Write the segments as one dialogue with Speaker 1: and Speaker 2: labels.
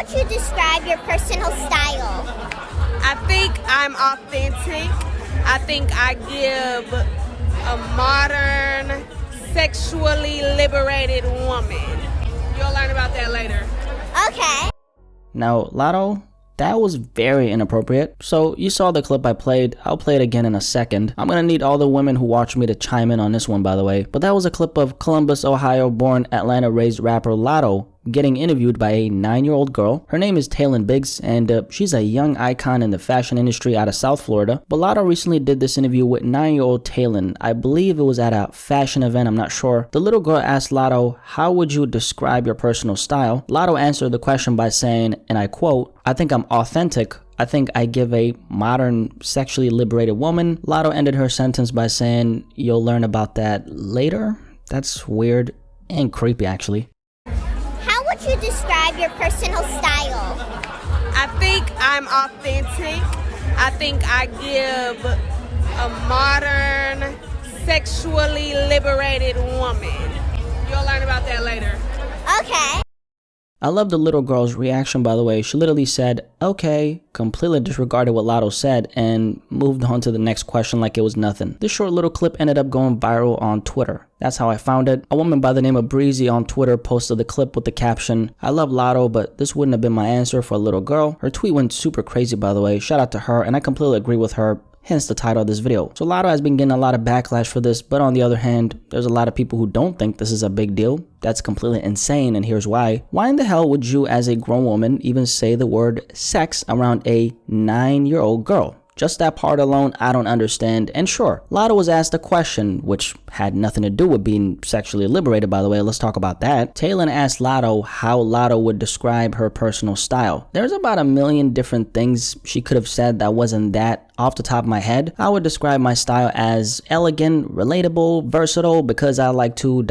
Speaker 1: would you describe your personal style?
Speaker 2: I think I'm authentic. I think I give a modern, sexually liberated woman. You'll learn about that later.
Speaker 1: Okay.
Speaker 3: Now, Latto, that was very inappropriate. So you saw the clip I played. I'll play it again in a second. I'm gonna need all the women who watch me to chime in on this one, by the way. But that was a clip of Columbus, Ohio born, Atlanta raised rapper Latto getting interviewed by a 9-year-old girl. Her name is BlackySpeakz, and she's a young icon in the fashion industry out of South Florida. But Latto recently did this interview with 9-year-old Taylin. I believe it was at a fashion event, I'm not sure. The little girl asked Latto, how would you describe your personal style? Latto answered the question by saying, and I quote, I think I'm authentic. I think I give a modern, sexually liberated woman. Latto ended her sentence by saying, you'll learn about that later? That's weird and creepy, actually.
Speaker 1: How would you describe your personal style?
Speaker 2: I think I'm authentic. I think I give a modern, sexually liberated woman. You'll learn about that later.
Speaker 1: Okay.
Speaker 3: I love the little girl's reaction, by the way. She literally said, okay, completely disregarded what Latto said and moved on to the next question like it was nothing. This short little clip ended up going viral on Twitter. That's how I found it. A woman by the name of Breezy on Twitter posted the clip with the caption, I love Latto, but this wouldn't have been my answer for a little girl. Her tweet went super crazy, by the way. Shout out to her, and I completely agree with her. Hence the title of this video. So Latto has been getting a lot of backlash for this, but on the other hand, there's a lot of people who don't think this is a big deal. That's completely insane, and here's why. Why in the hell would you as a grown woman even say the word sex around a 9-year-old girl? Just that part alone, I don't understand. And sure, Latto was asked a question, which had nothing to do with being sexually liberated, by the way. Let's talk about that. Taylin asked Latto how Latto would describe her personal style. There's about a million different things she could have said that wasn't that. Off the top of my head, I would describe my style as elegant, relatable, versatile, because I like to ...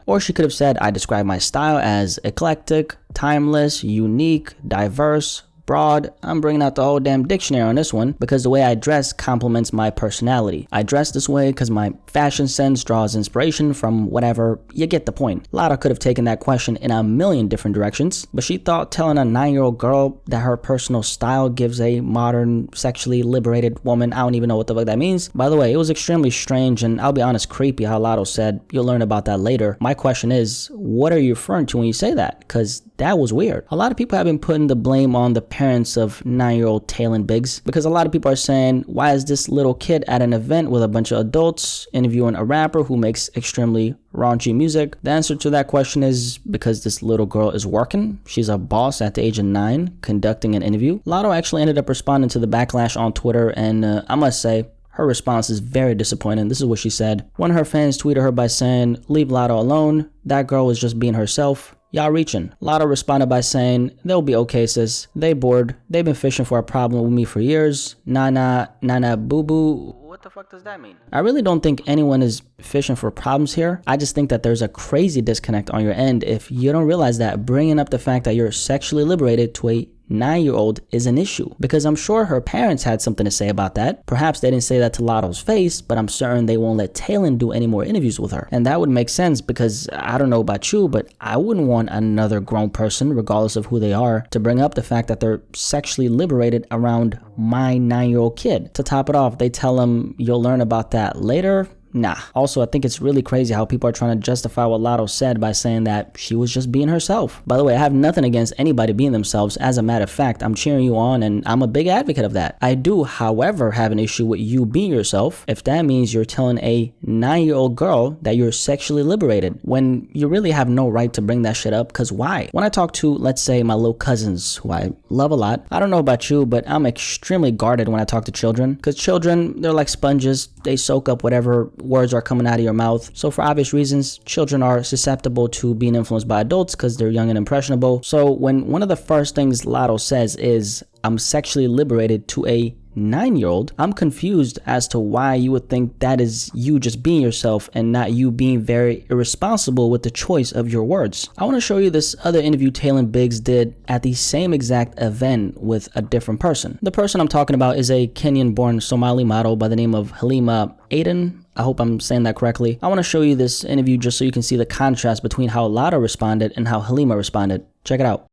Speaker 3: Or she could have said I describe my style as eclectic, timeless, unique, diverse, broad. I'm bringing out the whole damn dictionary on this one because the way I dress complements my personality. I dress this way because my fashion sense draws inspiration from whatever. You get the point. Latto could have taken that question in a million different directions, but she thought telling a 9-year-old girl that her personal style gives a modern, sexually liberated woman. I don't even know what the fuck that means. By the way, it was extremely strange and I'll be honest, creepy how Latto said, you'll learn about that later. My question is, what are you referring to when you say that? Because that was weird. A lot of people have been putting the blame on the parents of 9-year-old BlackySpeakz because a lot of people are saying, why is this little kid at an event with a bunch of adults interviewing a rapper who makes extremely raunchy music? The answer to that question is because this little girl is working. She's a boss at the age of 9 conducting an interview. Latto actually ended up responding to the backlash on Twitter, and I must say, her response is very disappointing. This is what she said. One of her fans tweeted her by saying, leave Latto alone. That girl was just being herself. Y'all reaching. Latto responded by saying, they'll be okay, sis. They bored. They've been fishing for a problem with me for years. Nah, boo boo. What the fuck does that mean? I really don't think anyone is fishing for problems here. I just think that there's a crazy disconnect on your end if you don't realize that bringing up the fact that you're sexually liberated to a 9-year-old is an issue, because I'm sure her parents had something to say about that. Perhaps they didn't say that to Latto's face, but I'm certain they won't let Taylin do any more interviews with her. And that would make sense because I don't know about you, but I wouldn't want another grown person, regardless of who they are, to bring up the fact that they're sexually liberated around my 9-year-old kid. To top it off, they tell him you'll learn about that later. Nah. Also, I think it's really crazy how people are trying to justify what Latto said by saying that she was just being herself. By the way, I have nothing against anybody being themselves. As a matter of fact, I'm cheering you on and I'm a big advocate of that. I do, however, have an issue with you being yourself if that means you're telling a 9-year-old girl that you're sexually liberated when you really have no right to bring that shit up, because why? When I talk to, let's say, my little cousins, who I love a lot, I don't know about you, but I'm extremely guarded when I talk to children, because children, they're like sponges. They soak up whatever words are coming out of your mouth. So for obvious reasons, children are susceptible to being influenced by adults because they're young and impressionable. So when one of the first things Latto says is, I'm sexually liberated to a 9-year-old, I'm confused as to why you would think that is you just being yourself and not you being very irresponsible with the choice of your words. I want to show you this other interview BlackySpeakz did at the same exact event with a different person. The person I'm talking about is a Kenyan-born Somali model by the name of Halima Aden. I hope I'm saying that correctly. I want to show you this interview just so you can see the contrast between how Latto responded and how Halima responded. Check it out.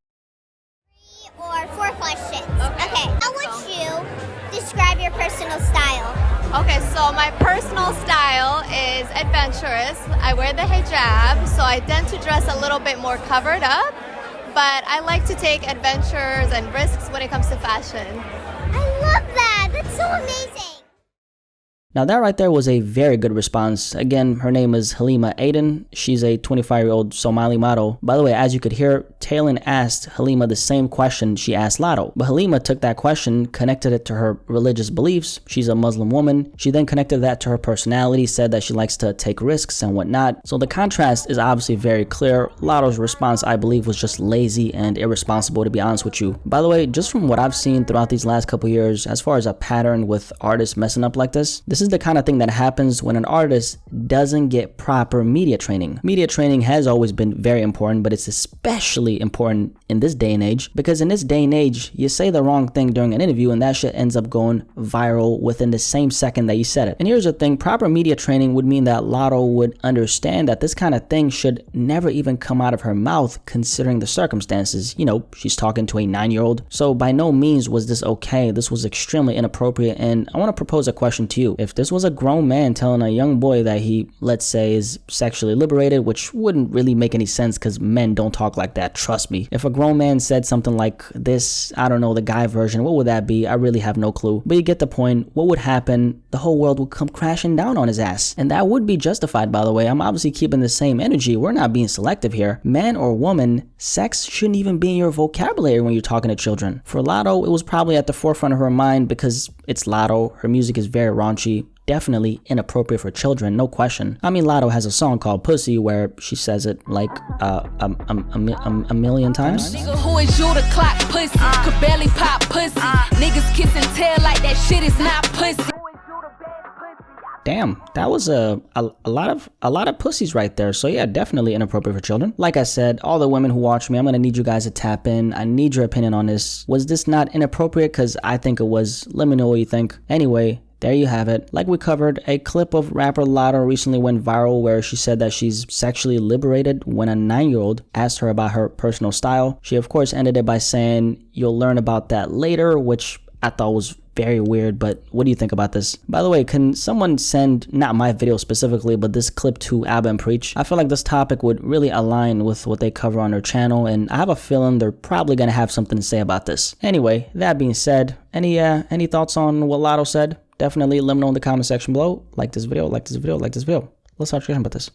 Speaker 4: Okay, so my personal style is adventurous. I wear the hijab, so I tend to dress a little bit more covered up, but I like to take adventures and risks when it comes to fashion.
Speaker 1: I love that. That's so amazing.
Speaker 3: Now that right there was a very good response. Again, her name is Halima Aden. She's a 25-year-old Somali model. By the way, as you could hear, Taylin asked Halima the same question she asked Latto. But Halima took that question, connected it to her religious beliefs. She's a Muslim woman. She then connected that to her personality, said that she likes to take risks and whatnot. So the contrast is obviously very clear. Latto's response, I believe, was just lazy and irresponsible, to be honest with you. By the way, just from what I've seen throughout these last couple years, as far as a pattern with artists messing up like this is the kind of thing that happens when an artist doesn't get proper media training. Media training has always been very important, but it's especially important in this day and age, because in this day and age, you say the wrong thing during an interview and that shit ends up going viral within the same second that you said it. And here's the thing, proper media training would mean that Latto would understand that this kind of thing should never even come out of her mouth considering the circumstances. You know, she's talking to a 9-year-old. So by no means was this okay. This was extremely inappropriate, and I want to propose a question to you. If this was a grown man telling a young boy that he, let's say, is sexually liberated, which wouldn't really make any sense because men don't talk like that, trust me. If a grown man said something like this, I don't know, the guy version, what would that be? I really have no clue. But you get the point. What would happen? The whole world would come crashing down on his ass. And that would be justified, by the way. I'm obviously keeping the same energy. We're not being selective here. Man or woman, sex shouldn't even be in your vocabulary when you're talking to children. For Latto, it was probably at the forefront of her mind because it's Latto. Her music is very raunchy. Definitely inappropriate for children, no question. I mean, Latto has a song called Pussy where she says it like a million times.
Speaker 5: Nigga, who is you to clock pussy? Could barely pop pussy. Niggas kiss and tell like that shit is not pussy.
Speaker 3: Damn, that was a lot of pussies right there. So yeah, definitely inappropriate for children. Like I said, all the women who watch me, I'm gonna need you guys to tap in. I need your opinion on this. Was this not inappropriate? Because I think it was. Let me know what you think. Anyway, there you have it. Like we covered, a clip of rapper Latto recently went viral where she said that she's sexually liberated when a 9-year-old asked her about her personal style. She of course ended it by saying, "You'll learn about that later," which I thought was very weird, but what do you think about this? By the way, can someone send, not my video specifically, but this clip to Abba and Preach? I feel like this topic would really align with what they cover on their channel, and I have a feeling they're probably gonna have something to say about this. Anyway, that being said, any thoughts on what Latto said? Definitely let me know in the comment section below. Like this video, like this video, like this video. Let's start talking about this.